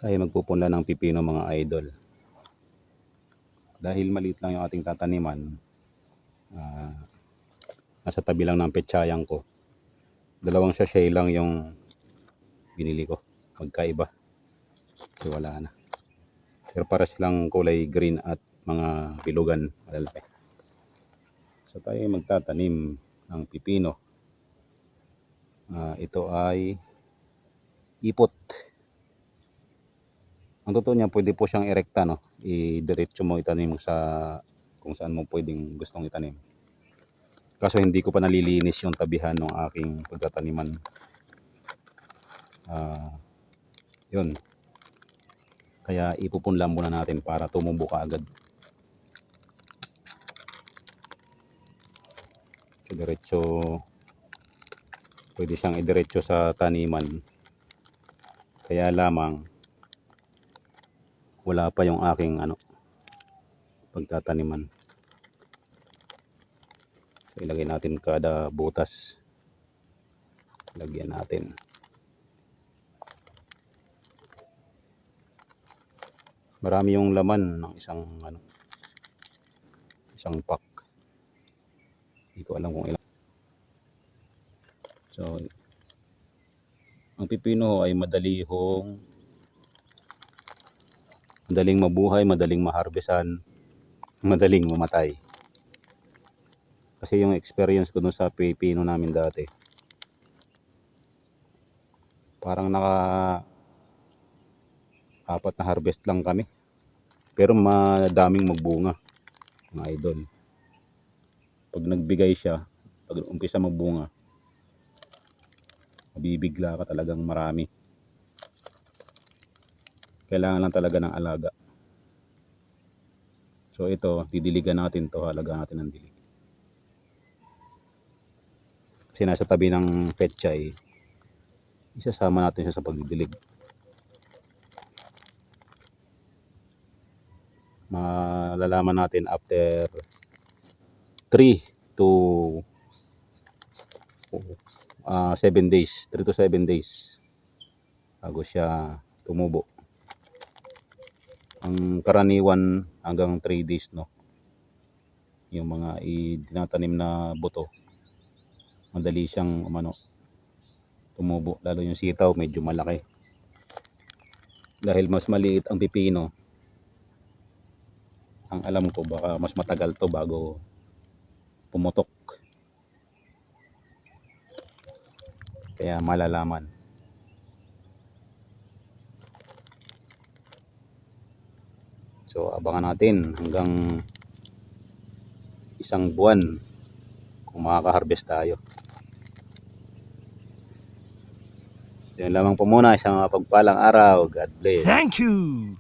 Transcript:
Tayo magpupunla ng pipino mga idol. Dahil maliit lang yung ating tataniman, nasa tabi lang ng petsayang ko. Dalawang sachet lang yung binili ko. Magkaiba. So wala na. Pero para silang kulay green at mga bilugan malalaki. So tayo magtatanim ng pipino. Ito ay ipot. Ang totoo niya, pwede po siyang erekta, no? I-diretso mo itanim sa kung saan mo pwedeng gustong itanim. Kaso hindi ko pa nalilinis yung tabihan ng aking pagtataniman. Yun. Kaya ipupunla muna natin para tumubo ka agad. So, diretso, pwede siyang idiretso sa taniman. Kaya lamang, wala pa yung aking pagtataniman. So, ilagay natin kada butas. Lagyan natin. Marami yung laman ng isang pack. Hindi ko alam kung ilang. So, ang pipino ay madaling mabuhay, madaling maharbesan, madaling mamatay. Kasi yung experience ko dun sa pipino namin dati, parang apat na harvest lang kami. Pero madaming magbunga, mga idol. Pag nagbigay siya, pag umpisa magbunga, mabibigla ka talagang marami. Kailangan lang talaga ng alaga. So ito, didiligan natin to, halagaan natin ng dilig. Kasi nasa tabi ng pechay, isasama natin siya sa pagdidilig. Malalaman natin after 3 to 7 days, 3 to 7 days bago siya tumubo. Ang karaniwan hanggang 3 days, no? Yung mga itinatanim na buto, madali siyang tumubo. Lalo yung sitaw, medyo malaki. Dahil mas maliit ang pipino, ang alam ko baka mas matagal to bago pumutok. Kaya malalaman. So abangan natin hanggang 1 buwan kung makaka-harvest tayo. Yan lamang po muna, isang mapagpalang araw. God bless. Thank you.